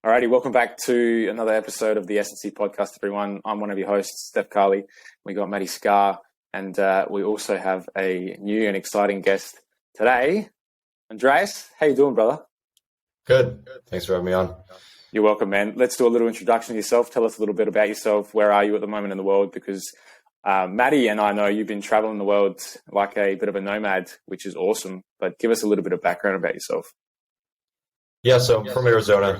Alrighty, welcome back to another episode of the S&C podcast, everyone. I'm one of your hosts, Steph Carley. We got Matty Scar, and we also have a new and exciting guest today. Andrés, how you doing, brother? Good. Thanks for having me on. You're welcome, man. Let's do a little introduction to yourself. Tell us a little bit about yourself. Where are you at the moment in the world? Because Matty and I know you've been traveling the world like a bit of a nomad, which is awesome. But give us a little bit of background about yourself. Yeah, so I'm from Arizona.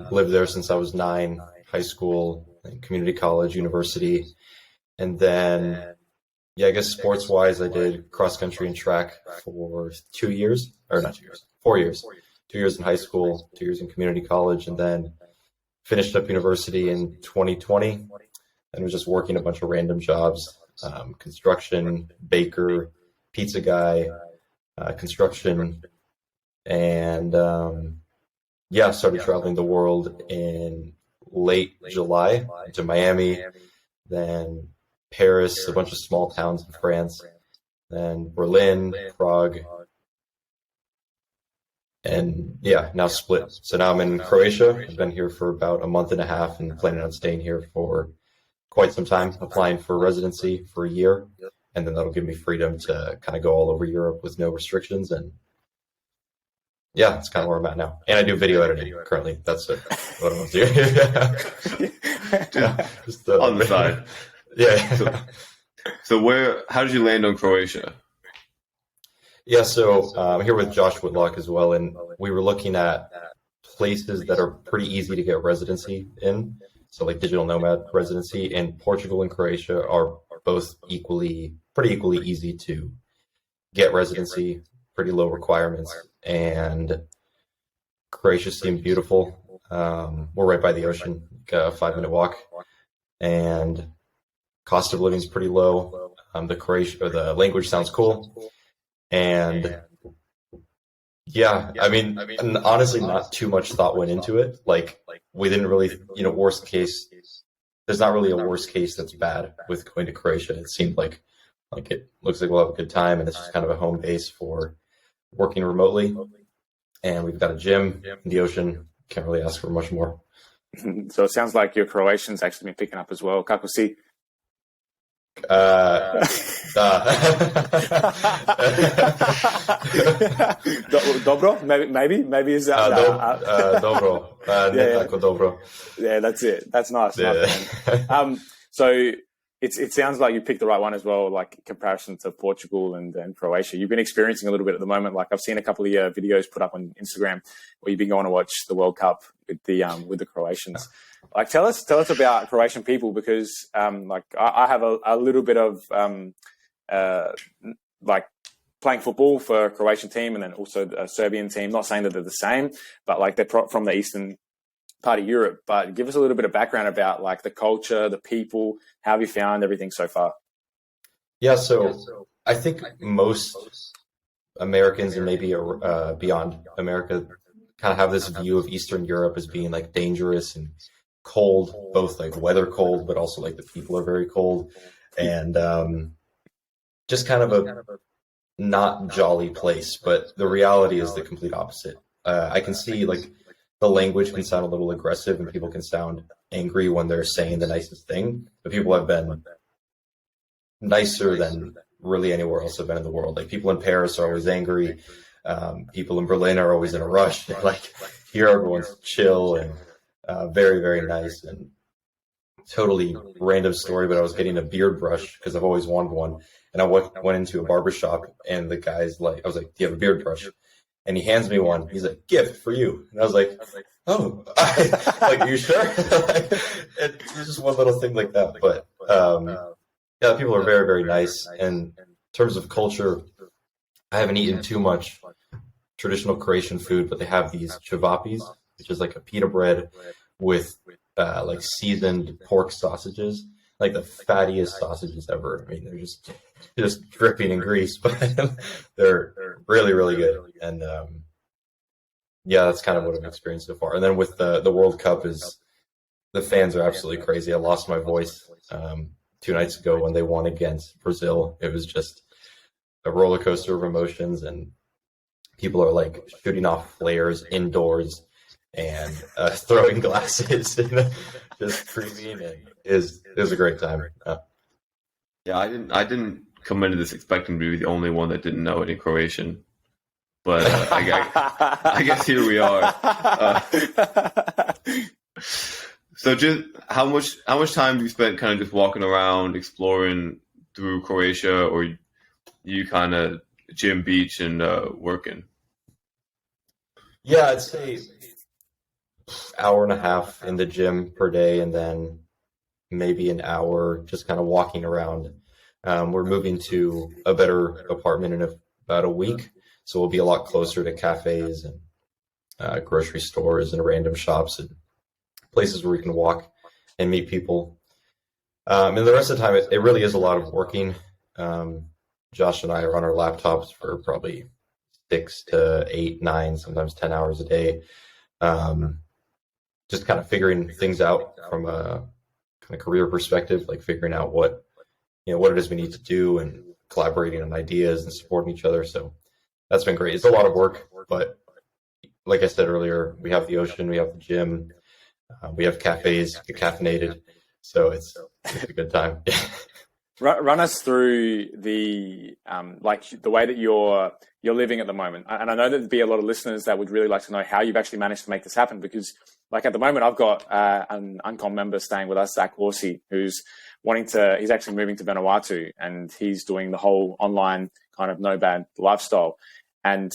Lived there since I was 9, high school, community college, university. And then, I guess sports-wise, I did cross-country and track for 2 years, or not 2 years, 4 years. 2 years in high school, 2 years in community college, and then finished up university in 2020 and was just working a bunch of random jobs, construction, baker, pizza guy, construction, and started traveling the world in late July to Miami, then Paris, a bunch of small towns in France, then Berlin, Prague, and now split. So now I'm in Croatia. I've been here for about a month and a half and planning on staying here for quite some time, applying for residency for a year, and then that'll give me freedom to kind of go all over Europe with no restrictions. And that's kind of where I'm at now. And I do video editing currently. That's what I'm doing. Just on the side. Yeah. So how did you land on Croatia? Yeah, so I'm here with Josh Whitlock as well, and we were looking at places that are pretty easy to get residency in. So like digital nomad residency, and Portugal and Croatia are both pretty equally easy to get residency, pretty low requirements. And Croatia seemed beautiful. We're right by the ocean, like a 5-minute walk, and cost of living is pretty low. The language sounds cool, and honestly, not too much thought went into it. Like we didn't really, worst case. There's not really a worst case that's bad with going to Croatia. It seemed like it looks like we'll have a good time, and it's just kind of a home base for working remotely, and we've got a gym in the ocean. Can't really ask for much more. So it sounds like your Croatian's actually been picking up as well. Kako si? Dobro? Maybe is that? Dobro. Tako dobro. Yeah, that's it. That's nice. Yeah. Nice, so it sounds like you picked the right one as well, like in comparison to Portugal and Croatia. You've been experiencing a little bit at the moment. Like I've seen a couple of your videos put up on Instagram where you've been going to watch the World Cup with the Croatians. Like tell us about Croatian people, because I have a little bit of like playing football for a Croatian team and then also a Serbian team. Not saying that they're the same, but like they're from the eastern part of Europe. But give us a little bit of background about like the culture, the people. How have you found everything so far? Yeah, so I think most Americans and maybe beyond America kind of have this view of Eastern Europe as being like dangerous and cold, both like weather cold, but also like the people are very cold, and just kind of a not jolly place. But the reality is the complete opposite. I can see like the language can sound a little aggressive and people can sound angry when they're saying the nicest thing, but people have been nicer than really anywhere else I've been in the world. Like people in Paris are always angry. People in Berlin are always in a rush. Like here, everyone's chill and very, very nice. And totally random story, but I was getting a beard brush because I've always wanted one. And I went into a barber shop, and the guy's like, I was like, "Do you have a beard brush?" And he hands me one. He's like, "Gift for you." And I was like, "Oh, like, are you sure?" It's just one little thing like that. But people are very, very nice. And in terms of culture, I haven't eaten too much traditional Croatian food, but they have these chevapis, which is like a pita bread with like seasoned pork sausages, like the fattiest sausages ever. I mean, they're just dripping in grease, but they're really, really good. And that's kind of what I've experienced so far. And then with the World Cup, is the fans are absolutely crazy. I lost my voice 2 nights ago when they won against Brazil. It was just a roller coaster of emotions, and people are like shooting off flares indoors and throwing glasses and just screaming, and it was a great time. Yeah, I didn't come into this expecting to be the only one that didn't know any Croatian, but I guess here we are. So just how much time do you spend kind of just walking around, exploring through Croatia, or you kind of gym, beach, and working? Yeah, I'd say hour and a half in the gym per day, and then maybe an hour just kind of walking around. We're moving to a better apartment in about a week, so we'll be a lot closer to cafes and grocery stores and random shops and places where we can walk and meet people. And the rest of the time, it really is a lot of working. Josh and I are on our laptops for probably 6 to 8, 9, sometimes 10 hours a day. Just kind of figuring things out from a kind of career perspective, like figuring out what it is we need to do and collaborating on ideas and supporting each other. So that's been great. It's a lot of work, but like I said earlier, we have the ocean, we have the gym, we have cafes, get caffeinated. So it's a good time. Run us through the the way that you're living at the moment, and I know that there'd be a lot of listeners that would really like to know how you've actually managed to make this happen. Because, like at the moment, I've got an Uncom member staying with us, Zach Horsey, who's he's actually moving to Vanuatu, and he's doing the whole online kind of nomad lifestyle. And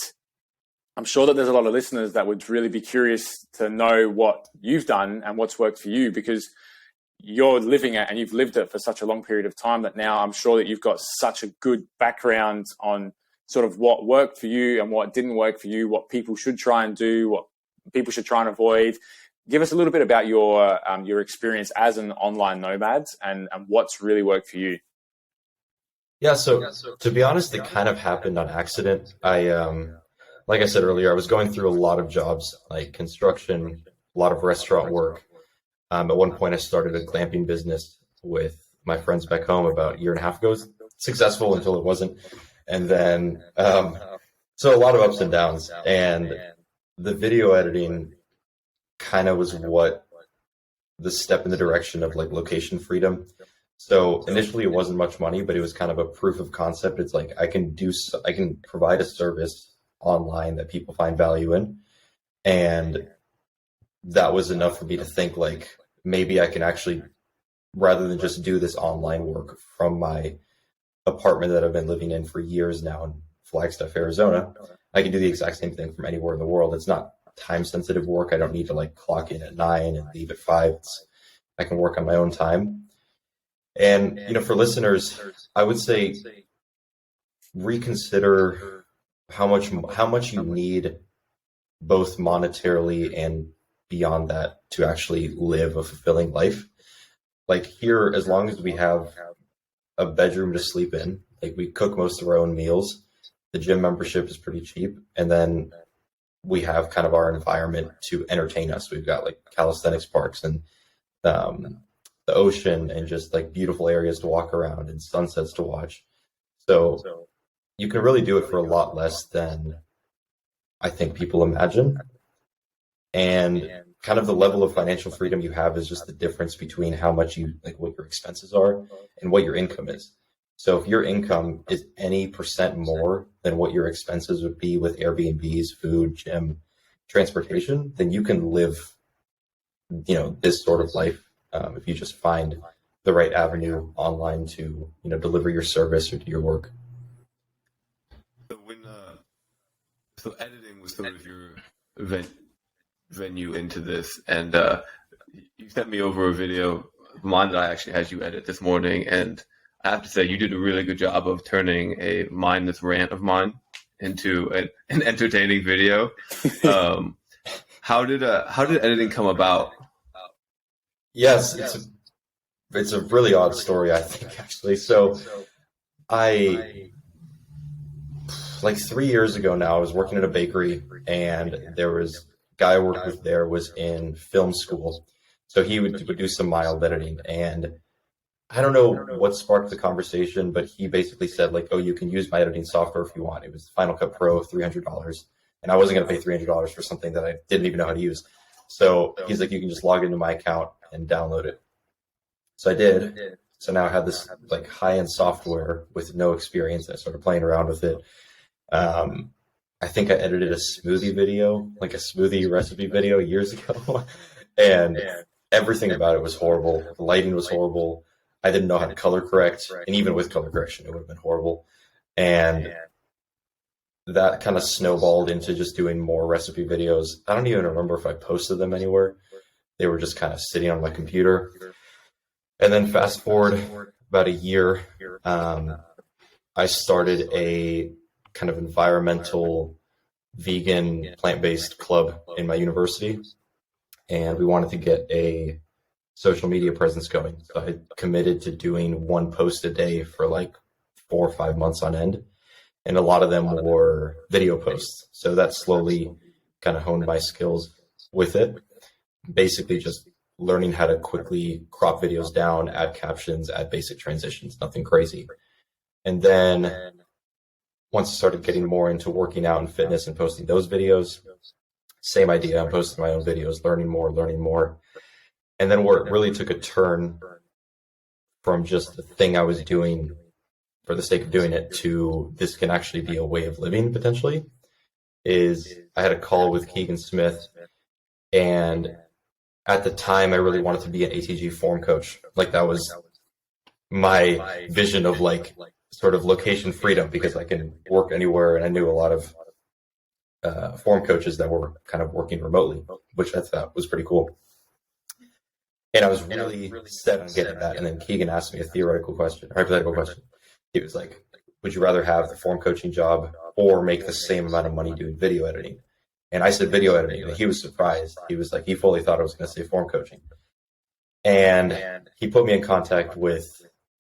I'm sure that there's a lot of listeners that would really be curious to know what you've done and what's worked for you, because you're living it and you've lived it for such a long period of time that now I'm sure that you've got such a good background on sort of what worked for you and what didn't work for you, what people should try and do, what people should try and avoid. Give us a little bit about your experience as an online nomad and what's really worked for you. Yeah, so to be honest, it kind of happened on accident. Like I said earlier, I was going through a lot of jobs, like construction, a lot of restaurant work. At one point, I started a glamping business with my friends back home about a year and a half ago. It was successful until it wasn't. And then, so a lot of ups and downs. And the video editing kind of was what the step in the direction of like location freedom. So initially, it wasn't much money, but it was kind of a proof of concept. It's like I can provide a service online that people find value in. And that was enough for me to think like, maybe I can actually, rather than just do this online work from my apartment that I've been living in for years now in Flagstaff, Arizona, I can do the exact same thing from anywhere in the world. It's not time sensitive work. I don't need to like clock in at 9 and leave at 5. I can work on my own time. And, for listeners, I would say reconsider how much you need both monetarily and beyond that to actually live a fulfilling life. Like here, as long as we have a bedroom to sleep in, like we cook most of our own meals, the gym membership is pretty cheap, and then we have kind of our environment to entertain us. We've got like calisthenics parks and the ocean and just like beautiful areas to walk around and sunsets to watch. So you can really do it for a lot less than I think people imagine. And kind of the level of financial freedom you have is just the difference between how much what your expenses are and what your income is. So if your income is any percent more than what your expenses would be with Airbnbs, food, gym, transportation, then you can live, this sort of life if you just find the right avenue online to, deliver your service or do your work. So editing was sort of your venue into this, and you sent me over a video of mine that I actually had you edit this morning, and I have to say you did a really good job of turning a mindless rant of mine into an entertaining video. How did editing come about? Yes, it's a really odd story, I think, actually. So like 3 years ago now, I was working in a bakery, and there was a guy I worked with there was in film school. So he would do some mild editing, and I don't know what sparked the conversation, but he basically said like, oh, you can use my editing software if you want. It was Final Cut Pro, $300. And I wasn't going to pay $300 for something that I didn't even know how to use. So he's like, you can just log into my account and download it. So I did. So now I had this like high-end software with no experience. I started playing around with it. I think I edited a smoothie video, like a smoothie recipe video years ago. And everything about it was horrible. The lighting was horrible. I didn't know how to color correct. And even with color correction, it would have been horrible. And that kind of snowballed into just doing more recipe videos. I don't even remember if I posted them anywhere. They were just kind of sitting on my computer. And then fast forward about a year, I started a kind of environmental, vegan, plant-based club in my university. And we wanted to get a social media presence going. So I committed to doing one post a day for like 4 or 5 months on end. And a lot of them were video posts. So that slowly kind of honed my skills with it. Basically just learning how to quickly crop videos down, add captions, add basic transitions, nothing crazy. And then once I started getting more into working out and fitness and posting those videos, same idea. I'm posting my own videos, learning more. And then where it really took a turn from just the thing I was doing for the sake of doing it to this can actually be a way of living potentially, is I had a call with Keegan Smith, and at the time I really wanted to be an ATG form coach. Like that was my vision of like sort of location freedom, because I can work anywhere, and I knew a lot of form coaches that were kind of working remotely, which I thought was pretty cool. And I was really set on getting that. And then Keegan asked me a hypothetical question. He was like, would you rather have the form coaching job or make the same amount of money doing video editing? And I said video editing, and he was surprised. He was like, he fully thought I was going to say form coaching. And he put me in contact with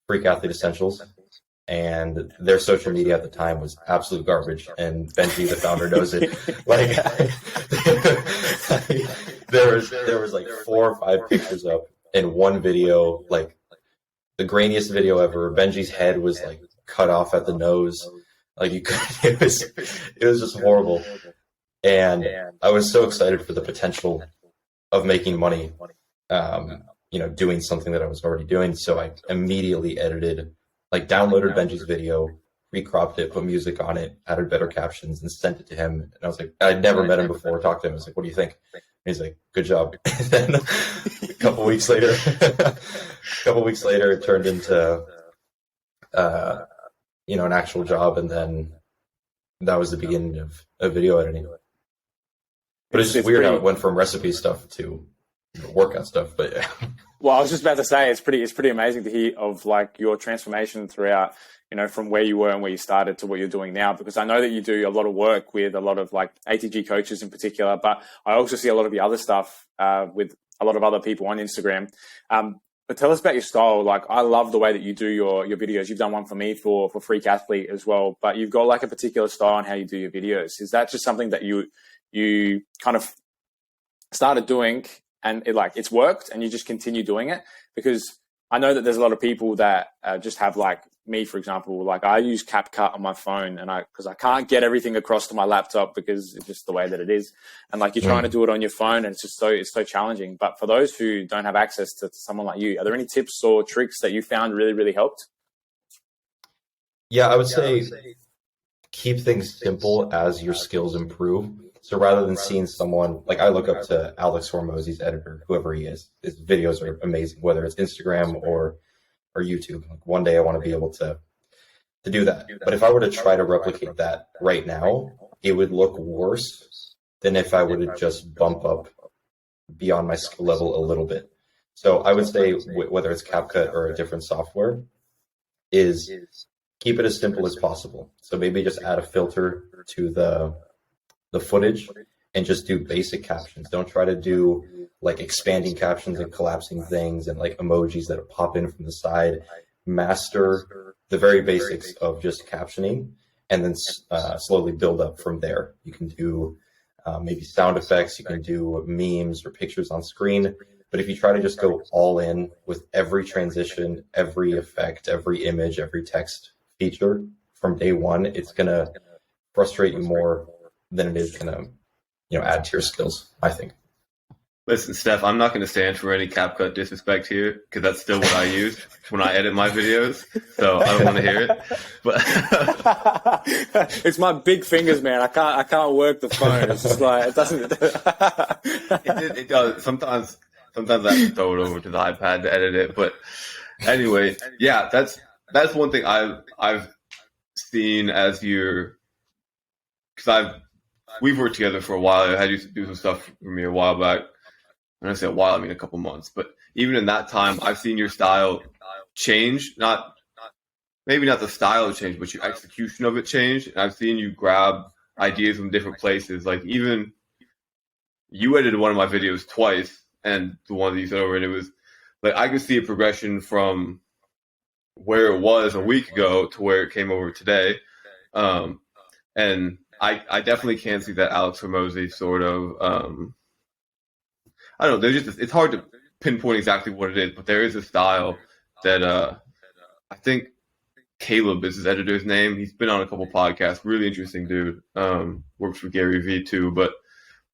Freak Athlete Essentials, and their social media at the time was absolute garbage. And Benji, the founder, knows it. Like, there was like 4 or 5 pictures up in one video, like the grainiest video ever. Benji's head was like cut off at the nose. Like it was just horrible. And I was so excited for the potential of making money, doing something that I was already doing. So I immediately downloaded Benji's video, recropped it, put music on it, added better captions, and sent it to him. And I was like, I'd never met him before, talked to him. I was like, what do you think? And he's like, good job. And then a couple weeks later, it turned into, an actual job. And then that was the beginning of video editing. But it's just weird how it went from recipe stuff to workout stuff. But yeah. Well, I was just about to say, it's pretty amazing to hear of like your transformation throughout, from where you were and where you started to what you're doing now, because I know that you do a lot of work with a lot of like ATG coaches in particular, but I also see a lot of the other stuff with a lot of other people on Instagram. But tell us about your style. Like, I love the way that you do your videos. You've done one for me for Freak Athlete as well, but you've got like a particular style on how you do your videos. Is that just something that you kind of started doing and it's worked and you just continue doing it? Because I know that there's a lot of people that just have, like me, for example, like I use CapCut on my phone, and because I can't get everything across to my laptop because it's just the way that it is. And like you're trying to do it on your phone, and it's so challenging. But for those who don't have access to someone like you, are there any tips or tricks that you found really, really helped? Yeah, I would say keep things simple as your skills improve. So rather than seeing someone, like I look up to Alex Hormozzi's editor, whoever he is, his videos are amazing, whether it's Instagram or YouTube. Like one day I want to be able to do that. But if I were to try to replicate that right now, it would look worse than if I were to just bump up beyond my skill level a little bit. So I would say whether it's CapCut or a different software, is keep it as simple as possible. So maybe just add a filter to the footage and just do basic captions. Don't try to do like expanding captions and collapsing things and like emojis that pop in from the side. Master the very basics of just captioning, and then slowly build up from there. You can do maybe sound effects, you can do memes or pictures on screen. But if you try to just go all in with every transition, every effect, every image, every text feature from day one, it's going to frustrate you more than it is going to, add to your skills, I think. Listen, Steph, I'm not going to stand for any CapCut disrespect here because that's still what I use when I edit my videos. So I don't want to hear it. But it's my big fingers, man. I can't work the phone. It's just like it doesn't. it does. Sometimes I have to throw it over to the iPad to edit it. But anyway, yeah, that's one thing I've seen as because we've worked together for a while. I had you do some stuff for me a while back. When I say a while, I mean a couple months. But even in that time, I've seen your style change. Maybe not the style change, but your execution of it change. And I've seen you grab ideas from different places. Like even you edited one of my videos twice, and the one that you sent over, and it was like I could see a progression from where it was a week ago to where it came over today. And I definitely can see that Alex Hormozi sort of. I don't know. It's hard to pinpoint exactly what it is, but there is a style that I think Caleb is his editor's name. He's been on a couple podcasts. Really interesting dude. Works for Gary Vee too. But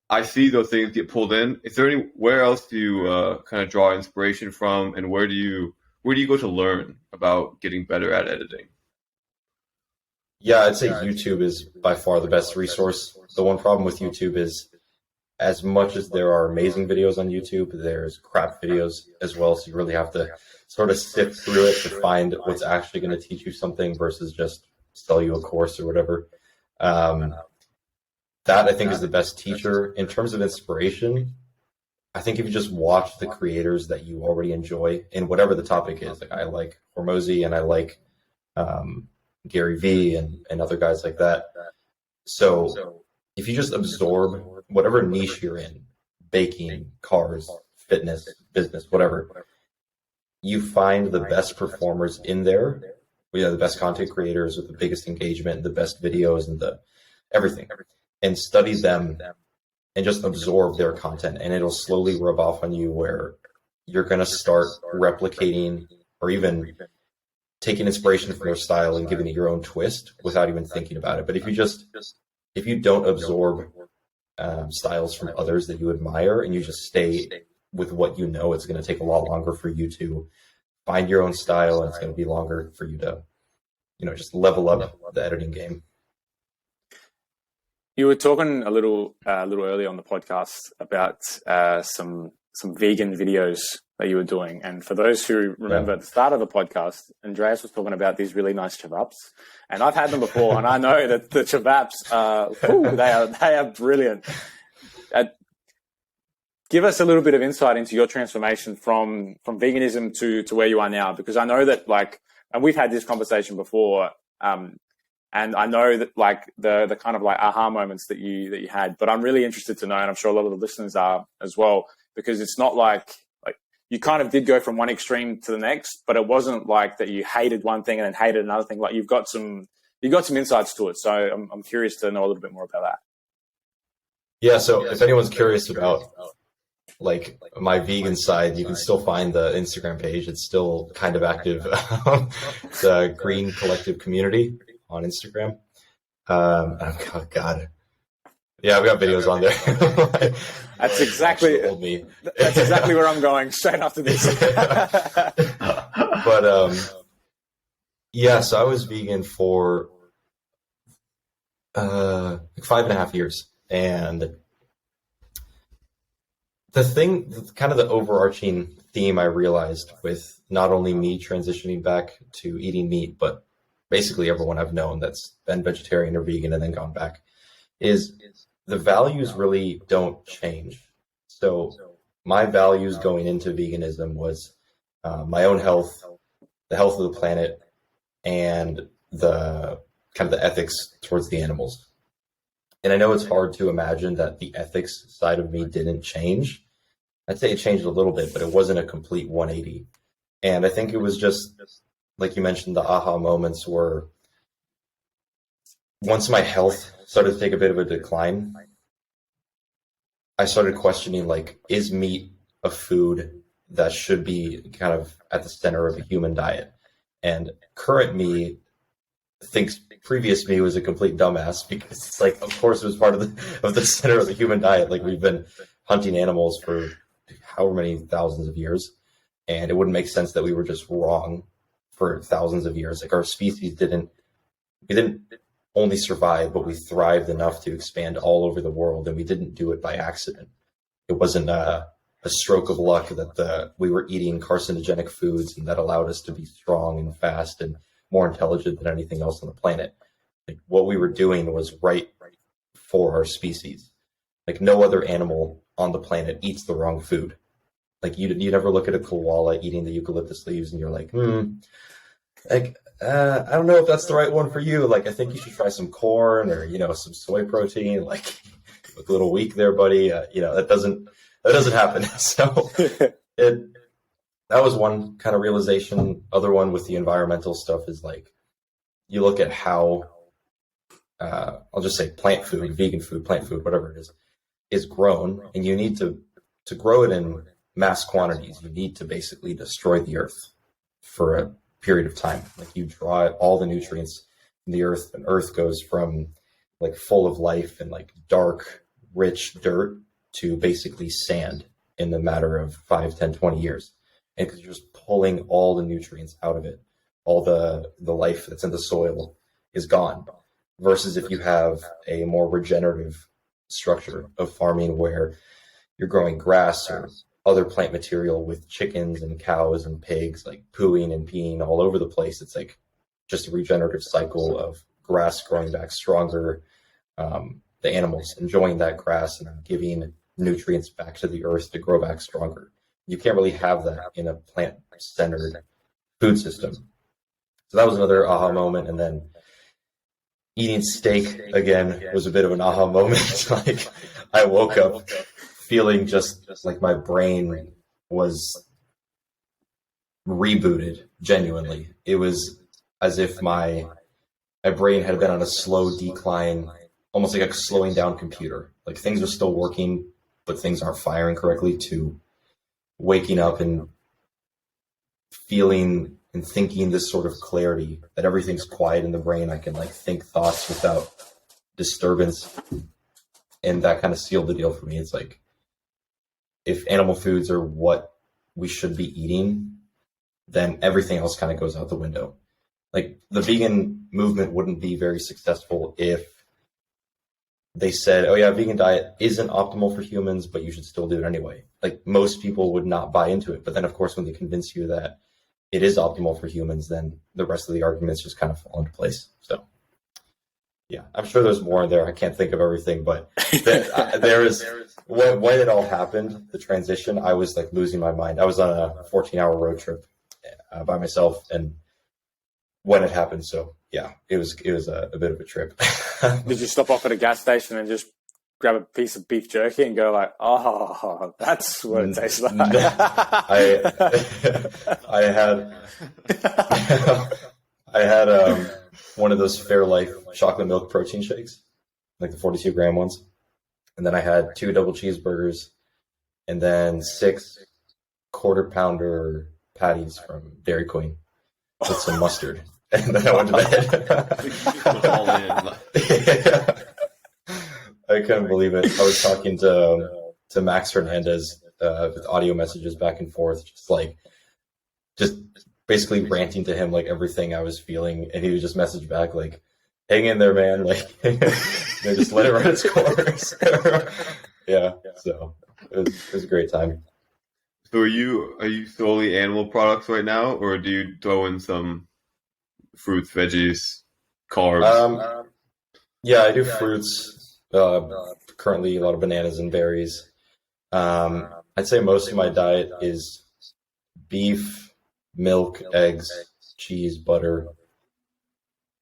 I see those things get pulled in. Is there where else do you kind of draw inspiration from, and where do you go to learn about getting better at editing? Yeah, I'd say YouTube is by far the best resource. The one problem with YouTube is, as much as there are amazing videos on YouTube, there's crap videos as well. So you really have to sort of sift through it to find what's actually going to teach you something versus just sell you a course or whatever. That I think is the best teacher. In terms of inspiration, I think if you just watch the creators that you already enjoy in whatever the topic is, like I like Hormozi and I like Gary Vee and other guys like that. So if you just absorb whatever niche you're in, baking, cars, fitness, business, whatever, you find the best performers in there, the best content creators with the biggest engagement, the best videos and the everything, and study them and just absorb their content. And it'll slowly rub off on you where you're going to start replicating or even taking inspiration from their style and giving it your own twist without even thinking about it. But if you don't absorb styles from others that you admire and you just stay with what you know, it's going to take a lot longer for you to find your own style, and it's going to be longer for you to, just level up the editing game. You were talking a little earlier on the podcast about some vegan videos that you were doing, and for those who remember at the start of the podcast, Andrés was talking about these really nice kebabs, and I've had them before, and I know that the kebabs they are brilliant. Give us a little bit of insight into your transformation from veganism to where you are now, because I know that and we've had this conversation before, and I know that the kind of aha moments that you had, but I'm really interested to know, and I'm sure a lot of the listeners are as well, because it's not like you kind of did go from one extreme to the next, but it wasn't like that you hated one thing and then hated another thing. Like you got some insights to it. So I'm curious to know a little bit more about that. Yeah. So if anyone's curious about my vegan side, you can still find the Instagram page. It's still kind of active. It's a Green Collective Community on Instagram. Oh God. Yeah, I've got videos on there. That's exactly where I'm going straight after this. But so I was vegan for 5.5 years, and the overarching theme I realized with not only me transitioning back to eating meat, but basically everyone I've known that's been vegetarian or vegan and then gone back, is the values really don't change. So my values going into veganism was my own health, the health of the planet, and the kind of the ethics towards the animals. And I know it's hard to imagine that the ethics side of me didn't change. I'd say it changed a little bit, but it wasn't a complete 180. And I think it was just, like you mentioned, the aha moments were once my health started to take a bit of a decline, I started questioning, is meat a food that should be kind of at the center of a human diet? And current me thinks previous me was a complete dumbass, because it's of course it was part of the center of the human diet. We've been hunting animals for however many thousands of years, and it wouldn't make sense that we were just wrong for thousands of years. Like our species we didn't only survive, but we thrived enough to expand all over the world, and we didn't do it by accident. It wasn't a stroke of luck that we were eating carcinogenic foods and that allowed us to be strong and fast and more intelligent than anything else on the planet. Like what we were doing was right for our species. Like no other animal on the planet eats the wrong food. Like you never look at a koala eating the eucalyptus leaves and you're like, I don't know if that's the right one for you. Like, I think you should try some corn or, some soy protein. Like, you look a little weak there, buddy. That doesn't happen. So that was one kind of realization. Other one with the environmental stuff is like, you look at how, I'll just say plant food, vegan food, plant food, whatever it is grown, and you need to grow it in mass quantities. You need to basically destroy the earth for a period of time. Like you draw all the nutrients from the earth, and earth goes from like full of life and like dark, rich dirt to basically sand in the matter of 5, 10, 20 years. And because you're just pulling all the nutrients out of it, all the life that's in the soil is gone. Versus if you have a more regenerative structure of farming where you're growing grass or other plant material with chickens and cows and pigs like pooing and peeing all over the place. It's like just a regenerative cycle of grass growing back stronger, the animals enjoying that grass and giving nutrients back to the earth to grow back stronger. You can't really have that in a plant-centered food system. So that was another aha moment. And then eating steak again was a bit of an aha moment. Like I woke up feeling just like my brain was rebooted, genuinely. It was as if my brain had been on a slow decline, almost like a slowing down computer. Like things are still working, but things aren't firing correctly, to waking up and feeling and thinking this sort of clarity that everything's quiet in the brain. I can like think thoughts without disturbance. And that kind of sealed the deal for me. It's like, if animal foods are what we should be eating, then everything else kind of goes out the window. Like the vegan movement wouldn't be very successful if they said, oh yeah, vegan diet isn't optimal for humans, but you should still do it anyway. Like most people would not buy into it. But then of course, when they convince you that it is optimal for humans, then the rest of the arguments just kind of fall into place. So yeah, I'm sure there's more in there. I can't think of everything, but there is, when it all happened, the transition, I was like losing my mind. I was on a 14-hour road trip by myself, and when it happened, so yeah, it was a bit of a trip. Did you stop off at a gas station and just grab a piece of beef jerky and go like, oh, that's what it tastes like? I had one of those Fairlife chocolate milk protein shakes, like the 42-gram ones. And then I had 2 double cheeseburgers and then 6 quarter-pounder patties from Dairy Queen with some mustard. And then I went to bed. I couldn't believe it. I was talking to Max Hernandez with audio messages back and forth, just basically ranting to him like everything I was feeling, and he would just message back like, "Hang in there, man!" Like, just let it run its course. Yeah, so it was a great time. So are you solely animal products right now, or do you throw in some fruits, veggies, carbs? Yeah, I do fruits. Currently, a lot of bananas and berries. I'd say most of my diet is beef, milk, eggs, cheese, butter,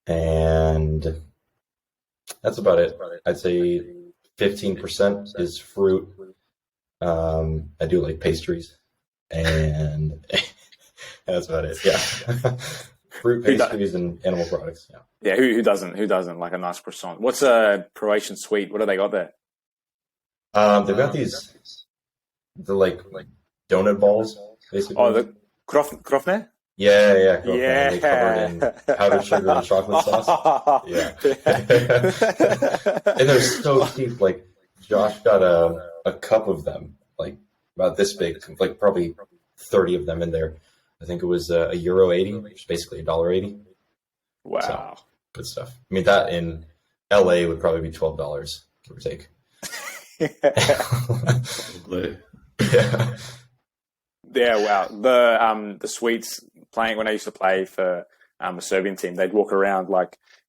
and that's about it. I'd say 15% is fruit. I do like pastries, and that's about it. Yeah. Fruit, pastries, and animal products. Yeah. Yeah. Who doesn't? Who doesn't like a nice croissant? What's a Croatian sweet? What do they got there? They've got the like donut balls, basically. Oh, the krofne? Yeah. They covered in powdered sugar and chocolate sauce. Yeah. And they're so cheap. Like Josh got a cup of them, like about this big, like probably 30 of them in there. I think it was a €1.80, which is basically $1.80. Wow. So, good stuff. I mean, that in LA would probably be $12, give or take. Probably. Yeah. Yeah, wow. The Swedes playing when I used to play for a Serbian team, they'd walk around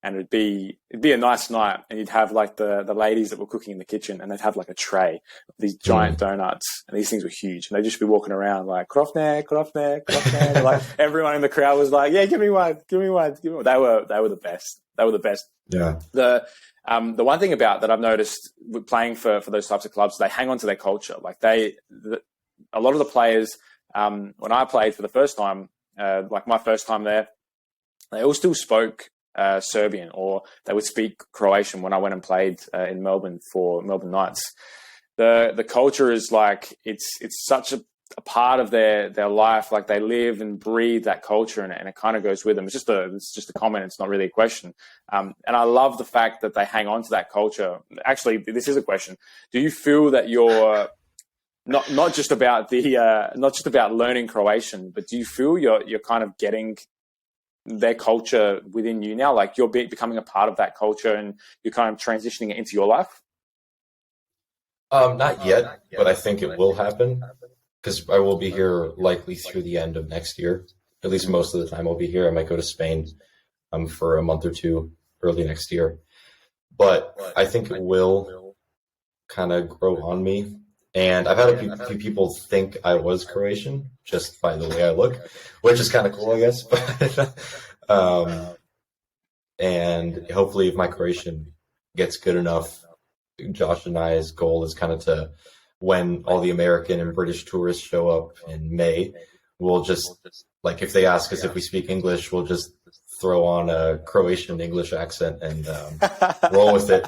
and it'd be a nice night, and you'd have like the ladies that were cooking in the kitchen, and they'd have like a tray of these giant donuts, and these things were huge, and they'd just be walking around like krofne, krofne, krofne. Like everyone in the crowd was like, "Yeah, give me one, give me one, give me one." They were the best. They were the best. Yeah. The one thing about that I've noticed with playing for those types of clubs, they hang on to their culture. Like a lot of the players, when I played for the first time, like my first time there, they all still spoke Serbian, or they would speak Croatian when I went and played in Melbourne for Melbourne Knights. The culture is like, it's such a part of their life. Like they live and breathe that culture, and it kind of goes with them. It's just a comment. It's not really a question. And I love the fact that they hang on to that culture. Actually, this is a question. Do you feel that you're not just about learning Croatian, but do you feel you're kind of getting their culture within you now? Like you're becoming a part of that culture, and you're kind of transitioning it into your life? Not yet, but I think it will happen, because I will be here likely through the end of next year. At least most of the time I'll be here. I might go to Spain for a month or two early next year. But I think it will kind of grow on me. And I've had a few people think I was Croatian just by the way I look, which is kind of cool, I guess. But, and hopefully if my Croatian gets good enough, Josh and I's goal is kind of to, when all the American and British tourists show up in May, we'll just, like, if they ask us if we speak English, we'll just throw on a Croatian English accent and roll with it.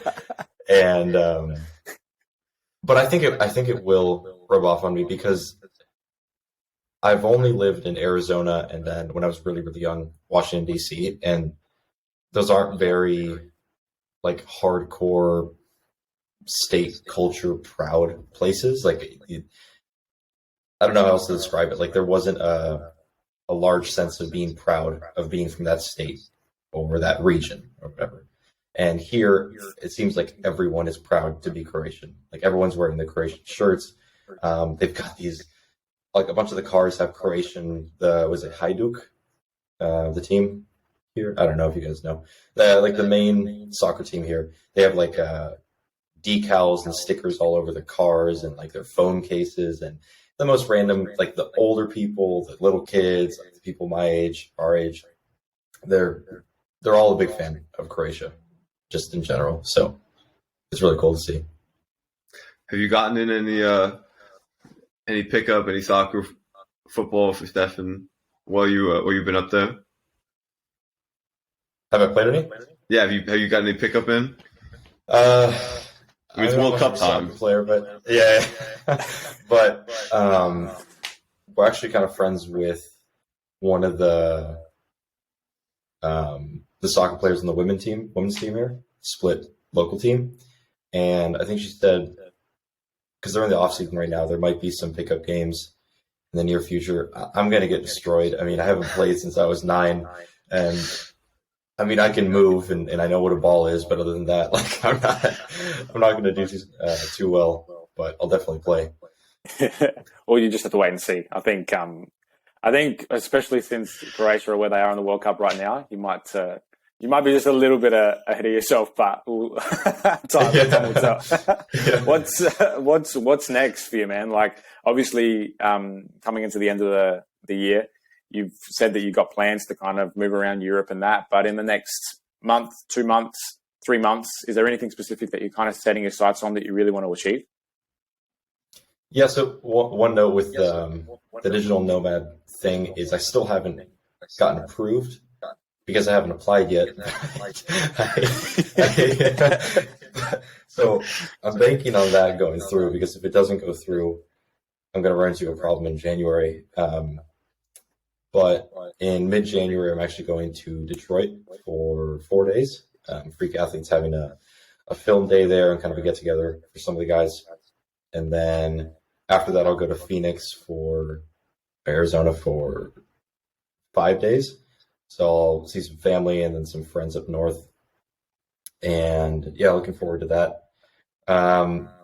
And but I think it will rub off on me, because I've only lived in Arizona, and then when I was really, really young, Washington, D.C., and those aren't very like hardcore state culture proud places. Like, I don't know how else to describe it. Like, there wasn't a large sense of being proud of being from that state or that region or whatever. And here, it seems like everyone is proud to be Croatian. Like, everyone's wearing the Croatian shirts. They've got these, like, a bunch of the cars have Croatian, was it Hajduk, the team here? I don't know if you guys know. The main soccer team here, they have, like, decals and stickers all over the cars, and, like, their phone cases, and the most random, like, the older people, the little kids, like, the people my age, our age, they're all a big fan of Croatia, just in general. So it's really cool to see. Have you gotten in any pickup, any soccer, football for Stefan while you've been up there? Have I played any? Yeah, have you got any pickup in? I mean, it's World Cup time. Player, but yeah. But we're actually kind of friends with one of the soccer players on the women's team here, split local team. And I think she said, because they're in the off season right now, there might be some pickup games in the near future. I'm going to get destroyed. I mean, I haven't played since I was 9, and I mean, I can move and I know what a ball is, but other than that, like, I'm not going to do too well, but I'll definitely play. Or you just have to wait and see. I think especially since Croatia are where they are in the World Cup right now, you might be just a little bit ahead of yourself, but time will tell. Yeah. What's next for you, man? Like, obviously, coming into the end of the year, you've said that you've got plans to kind of move around Europe and that, but in the next month, 2 months, 3 months, is there anything specific that you're kind of setting your sights on that you really want to achieve? Yeah, so one note with the digital nomad thing is I still haven't gotten approved because I haven't applied yet. So I'm banking on that going through, because if it doesn't go through, I'm going to run into a problem in January. But in mid-January, I'm actually going to Detroit for 4 days. Freak Athlete's having a a film day there and kind of a get together for some of the guys. And then after that, I'll go to Arizona for 5 days. So I'll see some family and then some friends up north. And yeah, looking forward to that.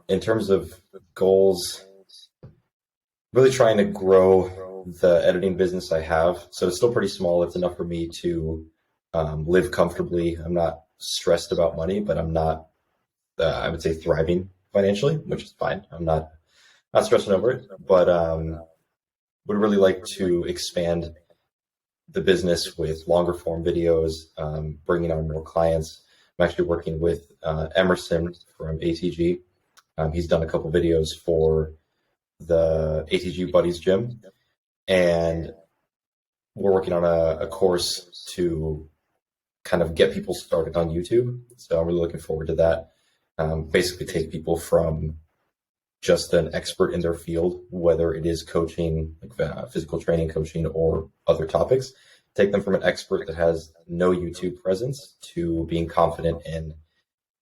In terms of goals, really trying to grow the editing business I have. So it's still pretty small. It's enough for me to live comfortably. I'm not stressed about money, but I'm not, I would say, thriving financially, which is fine. I'm not stressing over it, but would really like to expand the business with longer form videos, bringing on more clients. I'm actually working with Emerson from ATG. He's done a couple videos for the ATG Buddies Gym, and we're working on a course to kind of get people started on YouTube. So I'm really looking forward to that. Basically take people from just an expert in their field, whether it is coaching, like physical training coaching or other topics, take them from an expert that has no YouTube presence to being confident in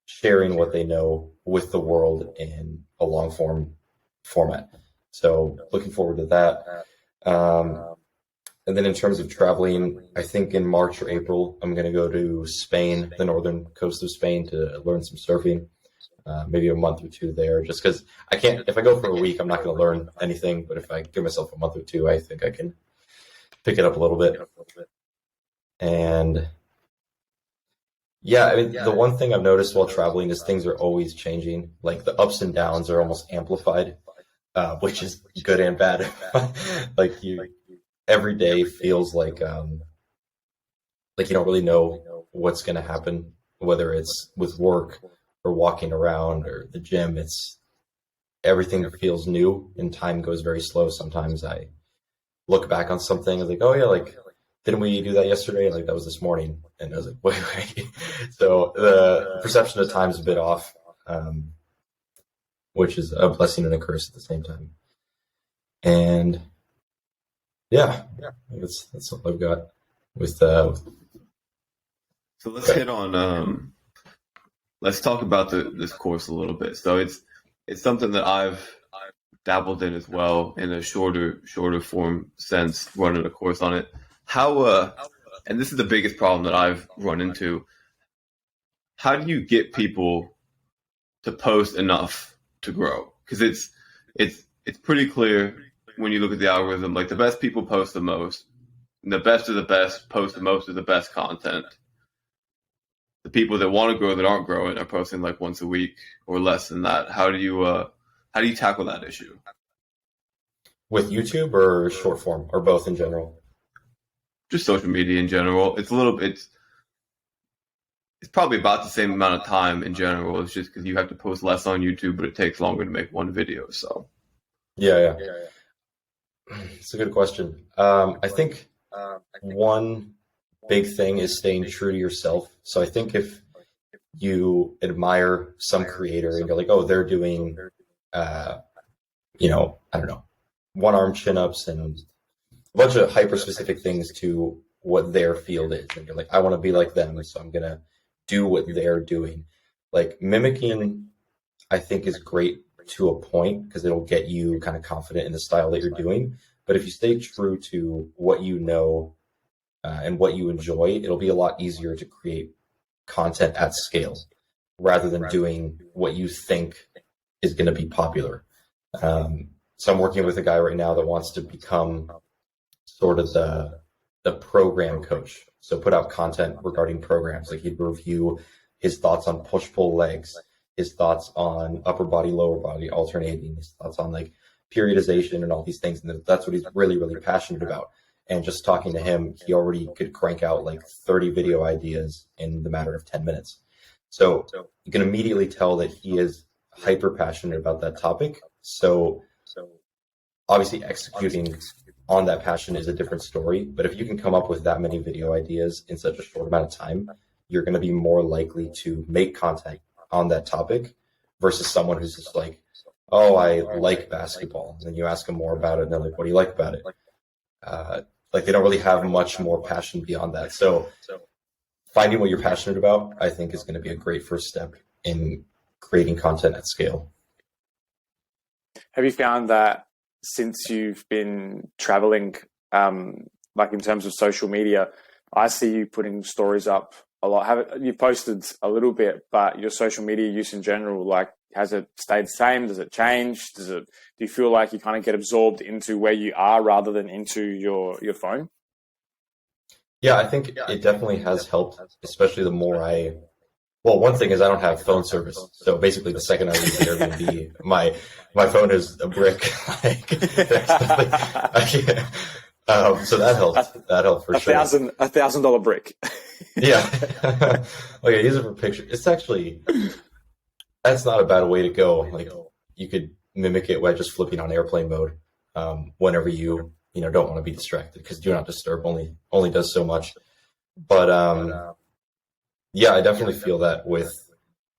sharing what they know with the world in a long form format. So looking forward to that. And then in terms of traveling, I think in March or April, I'm going to go to Spain, the northern coast of Spain, to learn some surfing. Maybe a month or two there, just because I can't, if I go for a week, I'm not going to learn anything. But if I give myself a month or two, I think I can pick it up a little bit. And yeah, I mean, the one thing I've noticed while traveling is things are always changing. Like the ups and downs are almost amplified, which is good and bad. Like every day feels like you don't really know what's going to happen, whether it's with work or walking around or the gym. It's everything feels new and time goes very slow. Sometimes I look back on something and like, oh yeah, like didn't we do that yesterday? Like that was this morning. And I was like, wait. So the perception of time is a bit off, which is a blessing and a curse at the same time. And yeah, that's all I've got with So let's hit on let's talk about this course a little bit. So it's something that I've dabbled in as well in a shorter form sense, running a course on it. How and this is the biggest problem that I've run into. How do you get people to post enough to grow? Because it's pretty clear when you look at the algorithm, like the best people post the most, and the best of the best post the most of the best content. The people that want to grow that aren't growing are posting like once a week or less than that. How do you tackle that issue? With YouTube or short form or both in general? Just social media in general. It's probably about the same amount of time in general. It's just because you have to post less on YouTube, but it takes longer to make one video. So yeah. It's a good question. I think one big thing is staying true to yourself. So I think if you admire some creator and you're like, oh, they're doing, I don't know, one-arm chin-ups and a bunch of hyper-specific things to what their field is. And you're like, I want to be like them, so I'm going to do what they're doing. Like mimicking, I think is great to a point because it'll get you kind of confident in the style that you're doing. But if you stay true to what you know and what you enjoy, it'll be a lot easier to create content at scale rather than doing what you think is going to be popular. So I'm working with a guy right now that wants to become sort of the program coach. So put out content regarding programs. Like he'd review his thoughts on push-pull legs, his thoughts on upper body, lower body alternating, his thoughts on like periodization and all these things. And that's what he's really, really passionate about. And just talking to him, he already could crank out like 30 video ideas in the matter of 10 minutes. So you can immediately tell that he is hyper passionate about that topic. So obviously executing on that passion is a different story. But if you can come up with that many video ideas in such a short amount of time, you're going to be more likely to make content on that topic versus someone who's just like, oh, I like basketball. And then you ask them more about it and they're like, what do you like about it? Like they don't really have much more passion beyond that. So finding what you're passionate about, I think, is going to be a great first step in creating content at scale. Have you found that since you've been traveling, like in terms of social media, I see you putting stories up a lot. You've posted a little bit, but your social media use in general, like, has it stayed the same? Does it change? Do you feel like you kind of get absorbed into where you are rather than into your phone? Yeah, I think it definitely has helped, especially the more well, one thing is I don't have phone service. So basically the second I leave the Airbnb, my phone is a brick. Like, there's nothing, I can't. So that helps. That helped for sure. $1,000 brick. Yeah. Okay, use it for pictures. It's actually, that's not a bad way to go. Like, you could mimic it by just flipping on airplane mode whenever you don't want to be distracted, because do not disturb only does so much. But yeah, I definitely feel that with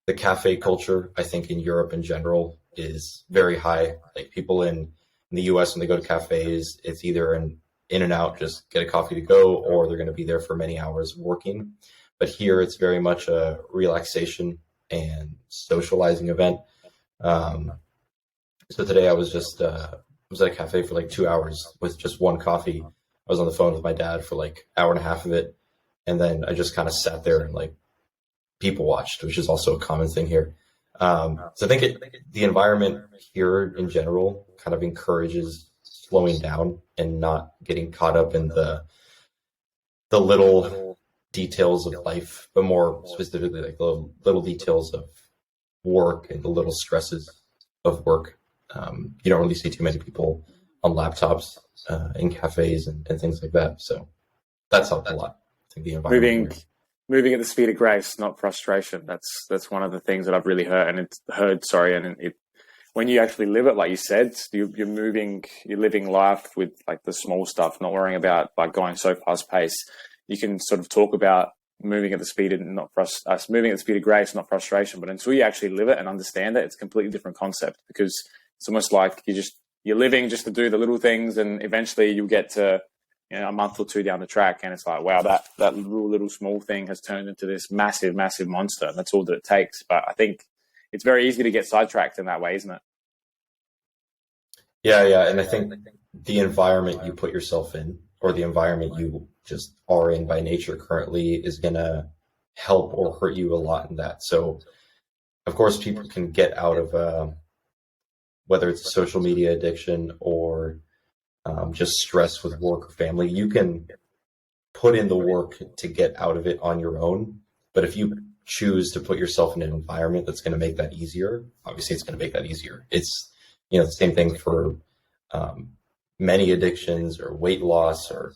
the cafe culture. I think in Europe in general is very high. Like, people in the US, when they go to cafes, it's either an in and out, just get a coffee to go, or they're going to be there for many hours working. But here it's very much a relaxation and socializing event. So today I was just was at a cafe for like 2 hours with just one coffee. I was on the phone with my dad for like hour and a half of it, and then I just kind of sat there and like people watched, which is also a common thing here. So I think the environment here in general kind of encourages slowing down and not getting caught up in the little details of life, but more specifically like the little details of work and the little stresses of work. You don't really see too many people on laptops in cafes and things like that. So that's helped a lot. I think the environment moving at the speed of grace, not frustration. That's one of the things that I've really heard. When you actually live it, like you said, you're living life with like the small stuff, not worrying about like going so fast paced. You can sort of talk about moving at the speed of grace, not frustration. But until you actually live it and understand it, it's a completely different concept, because it's almost like you're living just to do the little things, and eventually you'll get to a month or two down the track, and it's like, wow, that little small thing has turned into this massive monster, and that's all that it takes. But I think it's very easy to get sidetracked in that way, isn't it? Yeah, and I think the environment you put yourself in, or the environment you just are in by nature currently, is gonna help or hurt you a lot in that. So of course people can get out of whether it's a social media addiction or just stress with work or family. You can put in the work to get out of it on your own. But if you choose to put yourself in an environment that's going to make that easier, obviously it's going to make that easier. It's, the same thing for many addictions or weight loss or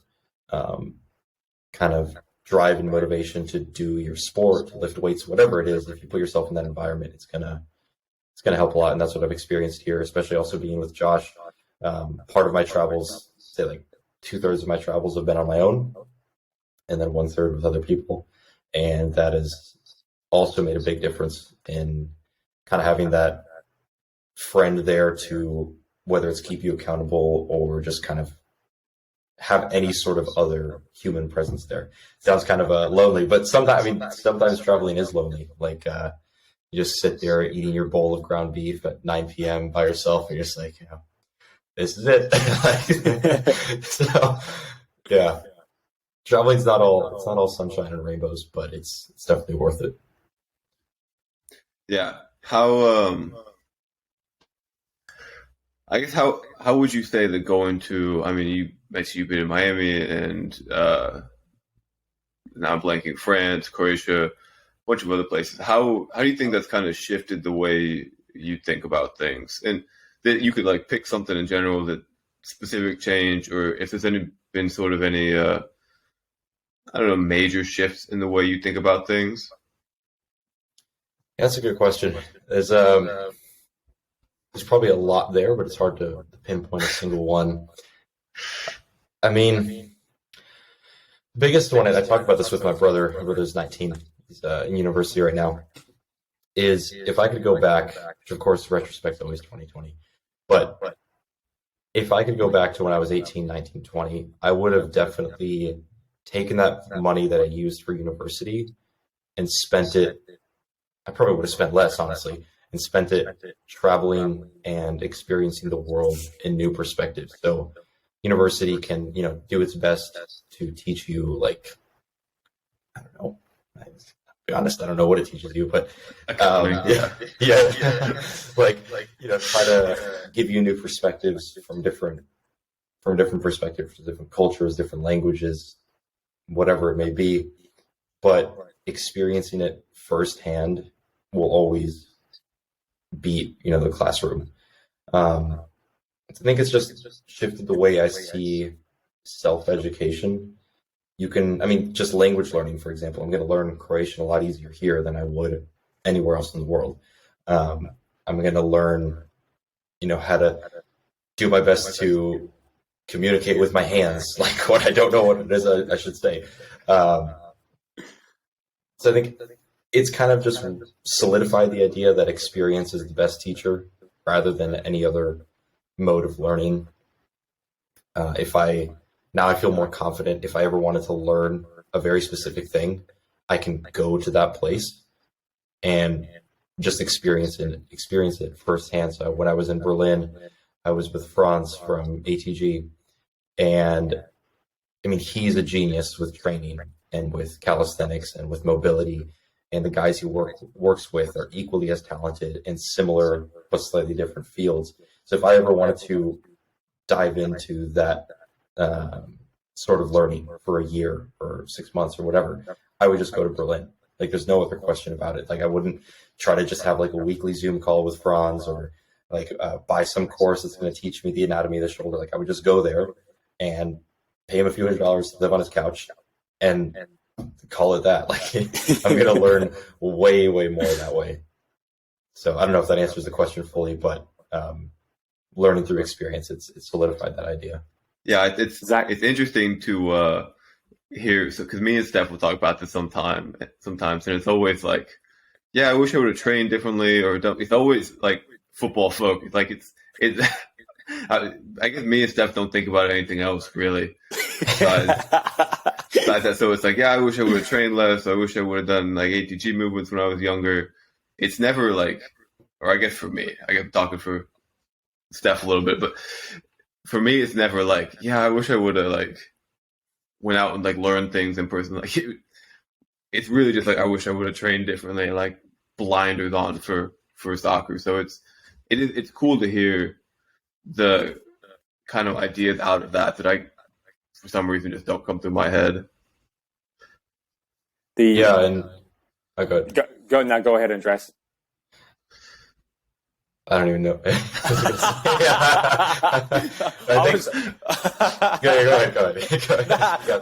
kind of drive and motivation to do your sport, to lift weights, whatever it is. If you put yourself in that environment, it's going to help a lot. And that's what I've experienced here, especially also being with Josh. Part of my travels, say like 2/3 of my travels have been on my own, and then 1/3 with other people. And that has also made a big difference in kind of having that friend there to, whether it's keep you accountable or just kind of have any sort of other human presence there. Sounds kind of lonely, but sometimes traveling is lonely. Like, you just sit there eating your bowl of ground beef at 9 p.m. by yourself, and you're just like, this is it. So, yeah, traveling's not all sunshine and rainbows, but it's definitely worth it. Yeah. How would you say that going to, you mentioned you've been in Miami and now I'm blanking, France, Croatia, a bunch of other places. How do you think that's kind of shifted the way you think about things? And that you could like pick something in general, that specific change, or if there's been sort of any, major shifts in the way you think about things? That's a good question. There's probably a lot there, but it's hard to pinpoint a single one. The biggest one, and I talked about this with my brother. My brother's 19. He's in university right now. Is if I could go back, which of course, retrospect always 2020. But if I could go back to when I was 18, 19, 20, I would have definitely taken that money that I used for university and spent it I probably would have spent less, honestly, and spent it traveling and experiencing the world in new perspectives. So university can, do its best to teach you, like, I don't know. To be honest, I don't know what it teaches you, but yeah, like, try to give you new perspectives from different perspectives, different cultures, different languages, whatever it may be. But experiencing it firsthand will always beat, the classroom. I think it's just shifted the way I see self-education. You can, just language learning, for example. I'm going to learn Croatian a lot easier here than I would anywhere else in the world. I'm going to learn, how to do my best to communicate with my hands, like what I don't know what it is, I should say. So I think it's kind of just solidified the idea that experience is the best teacher rather than any other mode of learning. Now I feel more confident. If I ever wanted to learn a very specific thing, I can go to that place and just experience it firsthand. So when I was in Berlin, I was with Franz from ATG, and he's a genius with training and with calisthenics and with mobility. And the guys he works with are equally as talented in similar but slightly different fields. So if I ever wanted to dive into that sort of learning for a year or 6 months or whatever, I would just go to Berlin. Like, there's no other question about it. Like, I wouldn't try to just have like a weekly Zoom call with Franz or like buy some course that's going to teach me the anatomy of the shoulder. Like, I would just go there and pay him a few $100s to live on his couch and call it that. Like, I'm going to learn way, way more that way. So I don't know if that answers the question fully, but learning through experience, it's solidified that idea. Yeah, it's interesting to hear. So, because me and Steph will talk about this sometimes, and it's always like, yeah, I wish I would have trained differently, or it's always like football focused. Like it's I guess me and Steph don't think about anything else really. Besides that. So it's like, yeah, I wish I would have trained less. I wish I would have done like ATG movements when I was younger. It's never like, or I guess for me, I get talking for Steph a little bit, but for me, it's never like, yeah, I wish I would have like went out and like learned things in person. Like it's really just like, I wish I would have trained differently, like blinders on for soccer. So it's cool to hear the kind of ideas out of that I, for some reason, just don't come through my head. Go ahead, Andrés. I don't even know. Go ahead.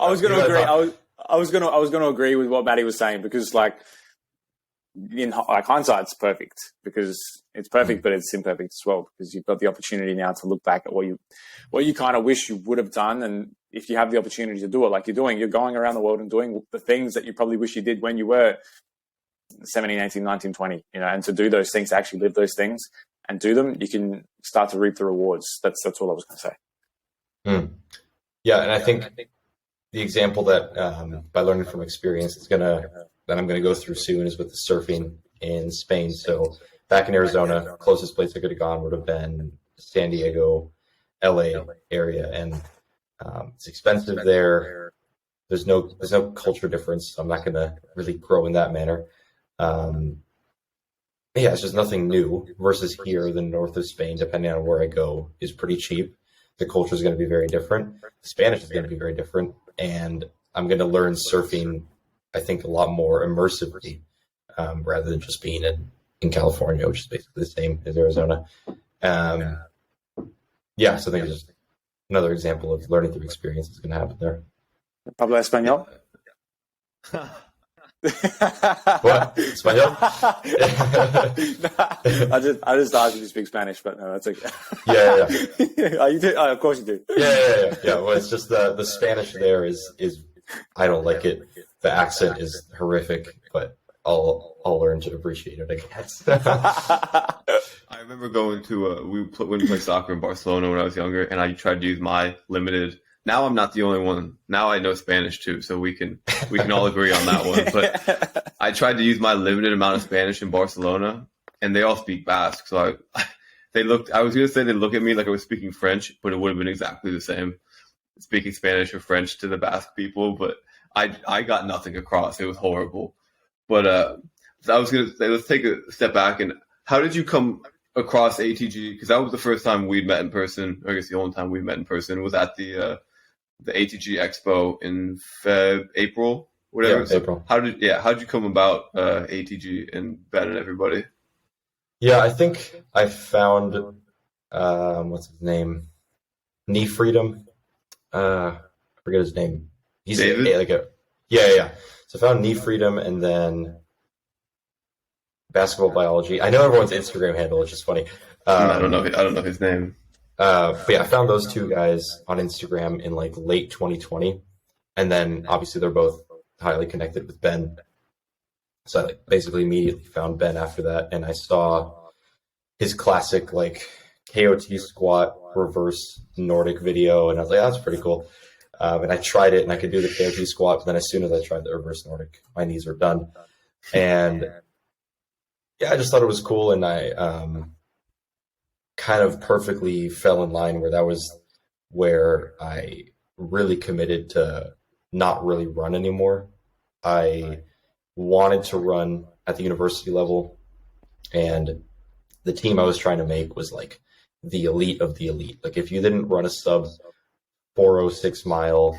I was going to agree. I was going to agree with what Matty was saying, because in hindsight's perfect, because it's perfect, but it's imperfect as well, because you've got the opportunity now to look back at what you kind of wish you would have done. And if you have the opportunity to do it like you're doing, you're going around the world and doing the things that you probably wish you did when you were 17, 18, 19, 20, and to do those things, to actually live those things and do them, you can start to reap the rewards. That's all I was going to say. Yeah. And I think the example that by learning from experience that I'm going to go through soon is with the surfing in Spain. So back in Arizona, closest place I could have gone would have been San Diego, LA area. And it's expensive there. There's no culture difference. So I'm not going to really grow in that manner. It's just nothing new, versus here, the north of Spain, depending on where I go, is pretty cheap. The culture is going to be very different. The Spanish is going to be very different. And I'm going to learn surfing, I think, a lot more immersively, rather than just being in California, which is basically the same as Arizona. So I think it's just another example of learning through experience that's going to happen there. Pablo Español? What? Español? I just asked you to speak Spanish, but no, that's okay. Yeah. Oh, you do? Oh, of course you do. Yeah. Well, it's just the Spanish there is I don't like it. The accent is horrific, but I'll learn to appreciate it, I guess. I remember going to we went to play soccer in Barcelona when I was younger, and I tried to use my limited now I'm not the only one. Now I know Spanish too, so we can all agree on that one. But I tried to use my limited amount of Spanish in Barcelona, and they all speak Basque. So I was gonna say they look at me like I was speaking French, but it would have been exactly the same, speaking Spanish or French to the Basque people. But I got nothing across. It was horrible. But so I was gonna say, let's take a step back. And how did you come across ATG? Because that was the first time we'd met in person. Or I guess the only time we met in person was at the ATG Expo in April, whatever. Yeah, April. How did you come about ATG and Ben and everybody? Yeah, I think I found what's his name? Knee Freedom. I forget his name. He's yeah. So I found Knee Freedom and then Basketball Biology. I know everyone's Instagram handle, which is funny. I don't know his name. But yeah, I found those two guys on Instagram in like late 2020, and then obviously they're both highly connected with Ben. So I like basically immediately found Ben after that, and I saw his classic like KOT squat reverse Nordic video, and I was like, oh, that's pretty cool. And I tried it, and I could do the KOT squat, but then as soon as I tried the reverse Nordic, my knees were done. And yeah, I just thought it was cool, and I kind of perfectly fell in line where that was where I really committed to not really run anymore. I wanted to run at the university level, and the team I was trying to make was like the elite of the elite. Like if you didn't run a sub 406 mile,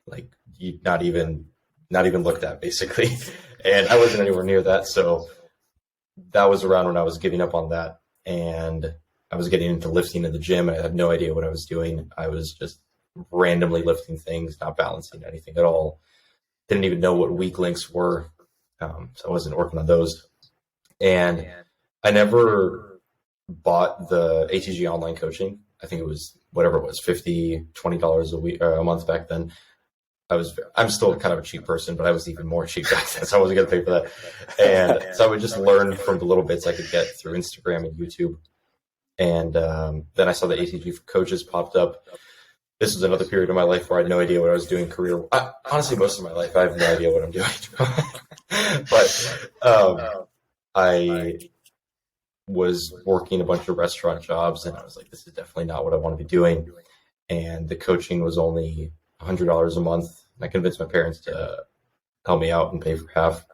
like you not even looked at basically. And I wasn't anywhere near that. So that was around when I was giving up on that, and I was getting into lifting in the gym. I had no idea what I was doing. I was just randomly lifting things, not balancing anything at all. Didn't even know what weak links were. So I wasn't working on those. And I never bought the ATG online coaching. I think it was whatever it was, $50, $20 a week, a month back then. I'm still kind of a cheap person, but I was even more cheap back then, so I wasn't going to pay for that. And so I would just learn from the little bits I could get through Instagram and YouTube. And then I saw the ATG for coaches popped up. This was another period of my life where I had no idea what I was doing honestly, most of my life, I have no idea what I'm doing. But I was working a bunch of restaurant jobs, and I was like, this is definitely not what I want to be doing. And the coaching was only $100 a month. I convinced my parents to help me out and pay for half.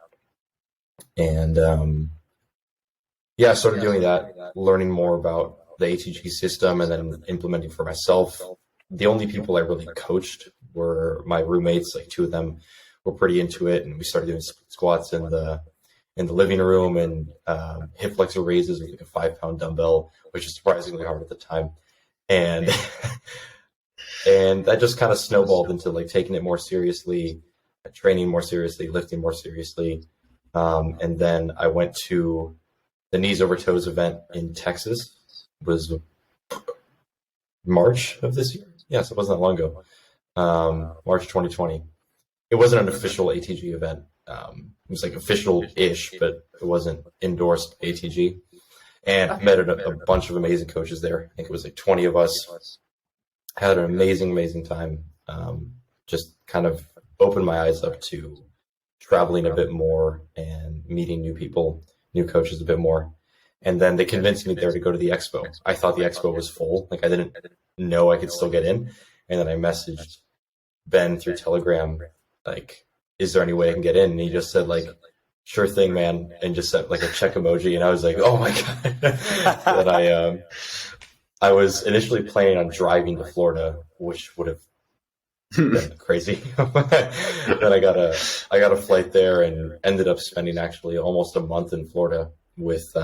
And I started doing that, learning more about the ATG system, and then implementing for myself. The only people I really coached were my roommates. Like two of them were pretty into it, and we started doing squats in the living room and hip flexor raises with like a 5-pound dumbbell, which is surprisingly hard at the time. And and that just kind of snowballed into like taking it more seriously, training more seriously, lifting more seriously. And then I went to the Knees Over Toes event in Texas. It was March of this year. Yes, it wasn't that long ago. March 2020. It wasn't an official ATG event. It was like official-ish, but it wasn't endorsed ATG. And I met a bunch of amazing coaches there. I think it was like 20 of us. Had an amazing time. Just kind of opened my eyes up to traveling a bit more and meeting new people, new coaches a bit more. And then they convinced me there to go to the expo. I thought the expo was full. Like I didn't know I could still get in. And then I messaged Ben through Telegram, like, is there any way I can get in? And he just said like, sure thing, man. And just sent like a check emoji. And I was like, oh my God. Then I was initially planning on driving to Florida, which would have been crazy. Then I got a flight there and ended up spending actually almost a month in Florida with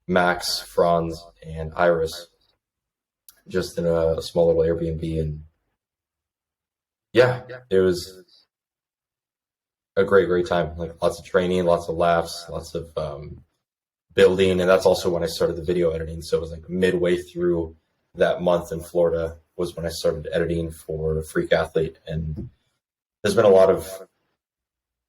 Max, Franz, and Iris, just in a small little Airbnb. And yeah, it was a great time. Like lots of training, lots of laughs, lots of building. And that's also when I started the video editing. So it was like midway through that month in Florida was when I started editing for Freak Athlete. And there's been a lot of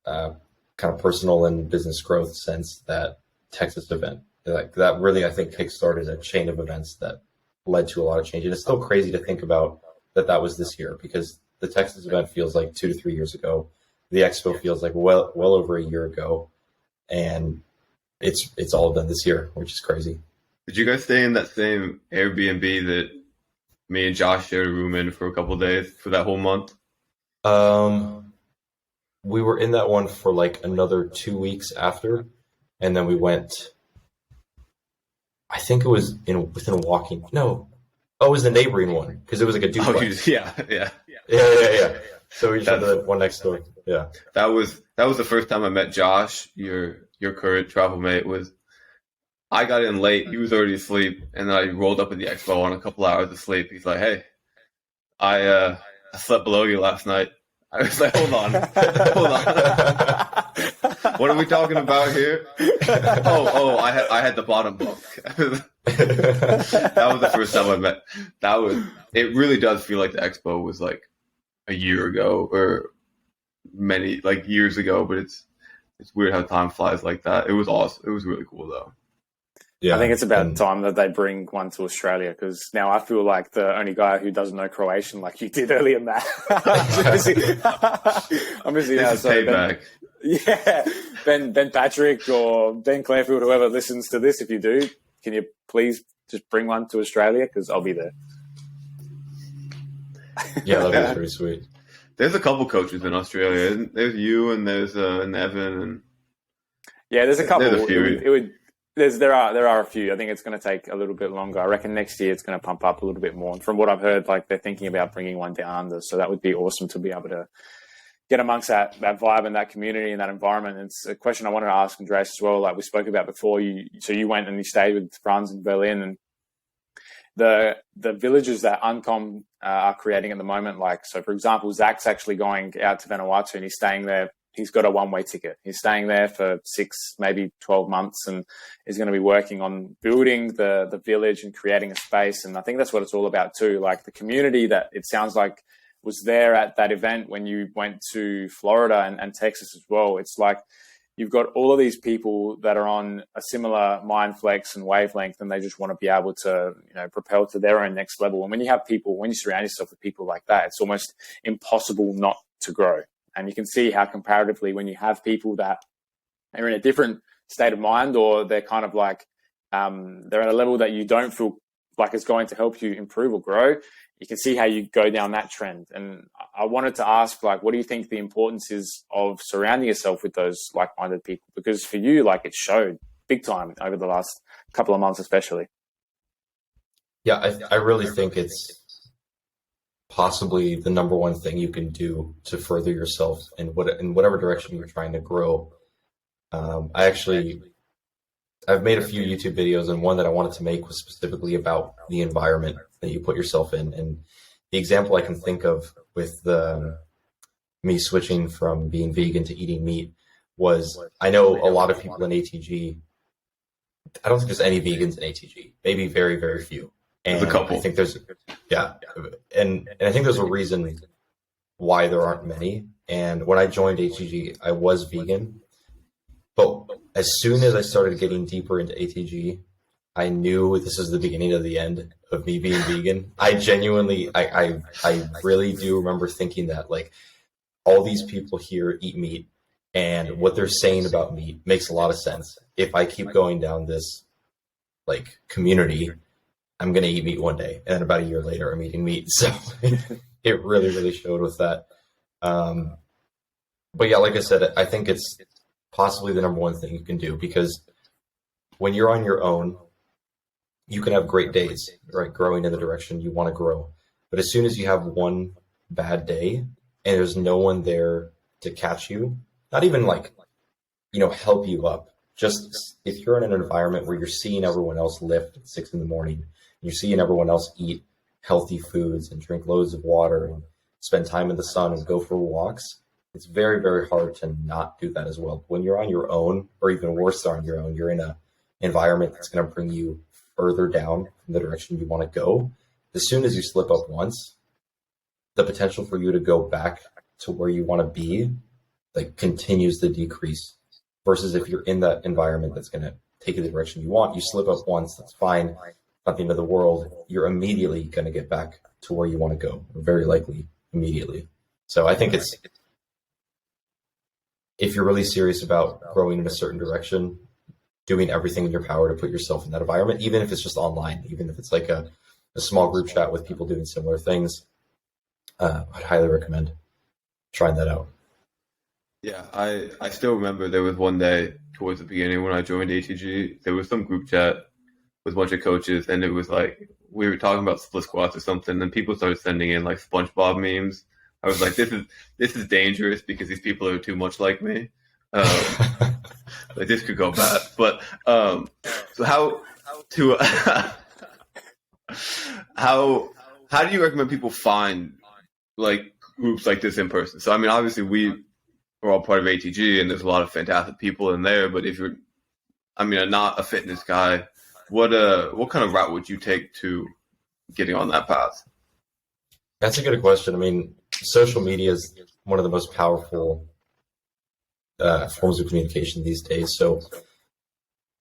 kind of personal and business growth since that Texas event. Like that really, I think, kickstarted a chain of events that led to a lot of change. And it's still crazy to think about that was this year, because the Texas event feels like 2 to 3 years ago. The Expo feels like well over a year ago, and it's all done this year, which is crazy. Did you guys stay in that same Airbnb that me and Josh shared a room in for a couple of days for that whole month? We were in that one for like another 2 weeks after, and then we went. I think it was within walking. No, it was the neighboring one because it was like a duplex. Yeah. So we just had the one next door. Yeah, that was the first time I met Josh, your current travel mate. I got in late. He was already asleep, and then I rolled up in the expo on a couple hours of sleep. He's like, "Hey, I slept below you last night." I was like, "Hold on. What are we talking about here?" I had the bottom bunk. That was the first time I met. It really does feel like the expo was like a year ago or many like years ago, but it's weird how time flies like that. It was awesome. It was really cool though. Yeah, I think it's about time that they bring one to Australia, because now I feel like the only guy who doesn't know Croatian like you did earlier, Matt. I'm missing out. So payback. Ben Patrick or Ben Clarefield, whoever listens to this, if you do, can you please just bring one to Australia, because I'll be there. Yeah, that'd be pretty sweet. There's a couple coaches in Australia. There's you and there's Evan and there's a couple. There's a few. There are a few. I think it's going to take a little bit longer. I reckon next year it's going to pump up a little bit more. And from what I've heard, like they're thinking about bringing one down under. So that would be awesome to be able to get amongst that vibe and that community and that environment. And it's a question I wanted to ask Andrés as well. Like we spoke about before, you went and you stayed with Franz in Berlin, and the villages that Uncom are creating at the moment. Like, so for example, Zach's actually going out to Vanuatu and he's staying there. He's got a one-way ticket. He's staying there for 6, maybe 12 months, and he's going to be working on building the village and creating a space. And I think that's what it's all about too. Like the community that it sounds like was there at that event when you went to Florida and Texas as well. It's like you've got all of these people that are on a similar mind flex and wavelength, and they just want to be able to, propel to their own next level. And when you surround yourself with people like that, it's almost impossible not to grow. And you can see how comparatively when you have people that are in a different state of mind, or they're kind of like, they're at a level that you don't feel like is going to help you improve or grow, you can see how you go down that trend. And I wanted to ask, like, what do you think the importance is of surrounding yourself with those like-minded people? Because for you, like, it showed big time over the last couple of months, especially. Yeah, I really think it's possibly the number one thing you can do to further yourself in whatever direction you're trying to grow. I've made a few YouTube videos, and one that I wanted to make was specifically about the environment that you put yourself in. And the example I can think of with me switching from being vegan to eating meat was, I know a lot of people in ATG, I don't think there's any vegans in ATG, maybe very, very few. And there's a couple. I think and I think there's a reason why there aren't many. And when I joined ATG, I was vegan. But as soon as I started getting deeper into ATG, I knew this is the beginning of the end of me being vegan. I genuinely, I really do remember thinking that, like, all these people here eat meat, and what they're saying about meat makes a lot of sense. If I keep going down this, like, community, I'm going to eat meat one day. And then about a year later, I'm eating meat. So it really, really showed with that. But yeah, like I said, I think it's possibly the number one thing you can do, because when you're on your own, you can have great days, right? Growing in the direction you want to grow. But as soon as you have one bad day and there's no one there to catch you, not even like, help you up. Just if you're in an environment where you're seeing everyone else lift at 6 a.m, you're seeing everyone else eat healthy foods and drink loads of water and spend time in the sun and go for walks, it's very, very hard to not do that as well. When you're on your own, or even worse on your own, you're in an environment that's going to bring you further down from the direction you want to go. As soon as you slip up once, the potential for you to go back to where you want to be, like, continues to decrease. Versus if you're in that environment that's going to take you the direction you want, you slip up once, that's fine, not the end of the world. You're immediately going to get back to where you want to go, very likely immediately. So I think if you're really serious about growing in a certain direction, doing everything in your power to put yourself in that environment, even if it's just online, even if it's like a small group chat with people doing similar things, I'd highly recommend trying that out. Yeah, I still remember there was one day towards the beginning when I joined ATG, there was some group chat with a bunch of coaches, and it was like we were talking about split squats or something, and people started sending in like SpongeBob memes. I was like, this is dangerous because these people are too much like me. Like this could go bad. But so how do you recommend people find like groups like this in person? So I mean, obviously we're all part of ATG, and there's a lot of fantastic people in there. But if you're, not a fitness guy, what kind of route would you take to getting on that path? That's a good question. I mean, social media is one of the most powerful forms of communication these days. So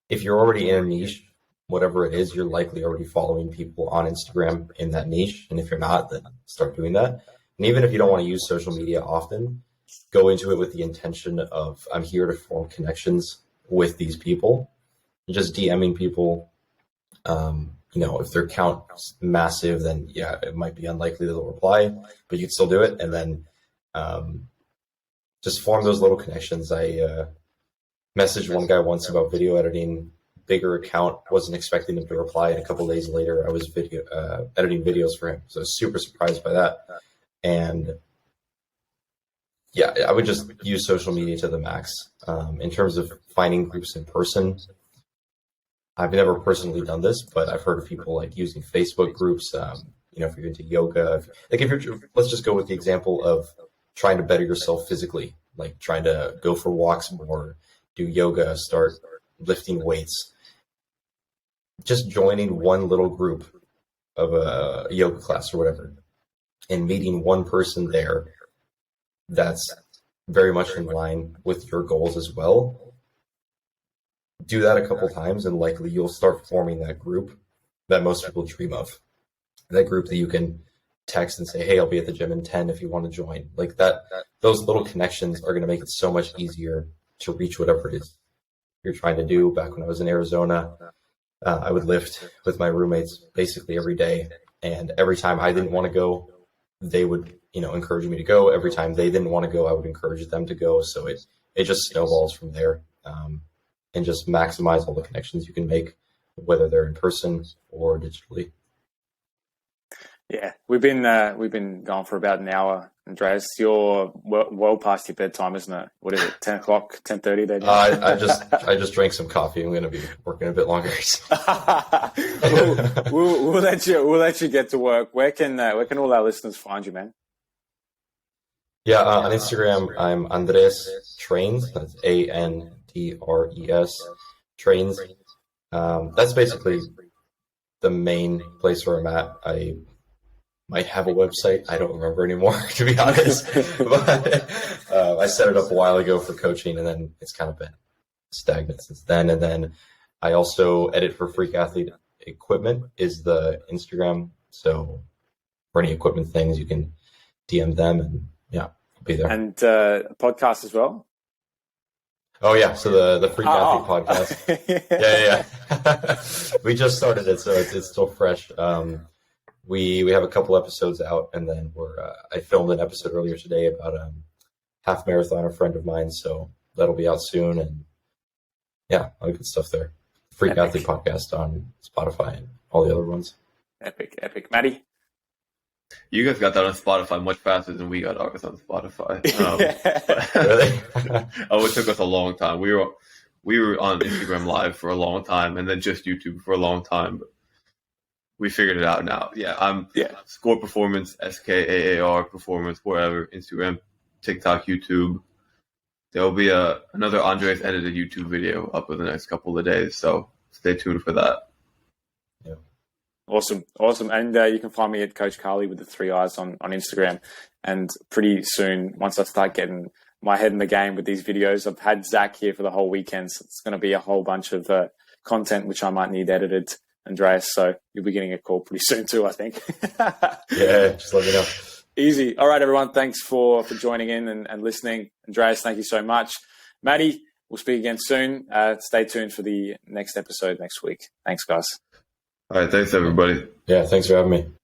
if you're already in a niche, whatever it is, you're likely already following people on Instagram in that niche. And if you're not, then start doing that. And even if you don't want to use social media often, go into it with the intention of, I'm here to form connections with these people. And just DMing people, if their account's massive, then yeah, it might be unlikely they'll reply, but you can still do it. And then just form those little connections. I messaged one guy once about video editing, bigger account, wasn't expecting him to reply, and a couple days later I was editing videos for him. So I was super surprised by that. And yeah, I would just use social media to the max. In terms of finding groups in person, I've never personally done this, but I've heard of people like using Facebook groups. If you're into yoga, let's just go with the example of trying to better yourself physically, like trying to go for walks more, do yoga, start lifting weights. Just joining one little group of a yoga class or whatever, and meeting one person there that's very much in line with your goals as well. Do that a couple times, and likely you'll start forming that group that most people dream of. That group that you can text and say, hey, I'll be at the gym in 10 if you want to join. Like that, those little connections are going to make it so much easier to reach whatever it is you're trying to do. Back when I was in Arizona, I would lift with my roommates basically every day. And every time I didn't want to go, they would, encourage me to go. Every time they didn't want to go, I would encourage them to go. So it just snowballs from there. And just maximize all the connections you can make, whether they're in person or digitally. Yeah, we've been going for about an hour. Andrés, you're well past your bedtime, isn't it? What is it? 10 o'clock, 10:30? There. I just drank some coffee. I'm going to be working a bit longer. we'll let you get to work. Where can all our listeners find you, man? Yeah, on Instagram, I'm Andrés Trains. That's ANDRES Trains. That's basically the main place where I'm at. I might have a website. I don't remember anymore, to be honest. But I set it up a while ago for coaching, and then it's kind of been stagnant since then. And then I also edit for Freak Athlete Equipment is the Instagram. So for any equipment things, you can DM them, and yeah, I'll be there. And podcast as well? Oh yeah, so the Freak Athlete podcast. Yeah. We just started it, so it's still fresh. We have a couple episodes out, and then I filmed an episode earlier today about half marathon, a friend of mine, so that'll be out soon. And yeah, all good stuff there. Freak Athlete podcast on Spotify and all the other ones. Epic. Maddie? You guys got that on Spotify much faster than we got ours on Spotify. Really? It took us a long time. We were on Instagram Live for a long time, and then just YouTube for a long time. But we figured it out now. Yeah, Score Performance, SKAAR Performance, wherever, Instagram, TikTok, YouTube. There'll be another Andrés edited YouTube video up in the next couple of days, so stay tuned for that. Yeah. Awesome. And you can find me at Coach Carly with the 3 eyes on Instagram. And pretty soon, once I start getting my head in the game with these videos, I've had Zach here for the whole weekend, so it's going to be a whole bunch of content which I might need edited. Andreas. So you'll be getting a call pretty soon too, I think. Yeah, just let me know. Easy. All right, everyone. Thanks for joining in and listening. Andreas, thank you so much. Maddie, we'll speak again soon. Stay tuned for the next episode next week. Thanks, guys. All right. Thanks, everybody. Yeah, thanks for having me.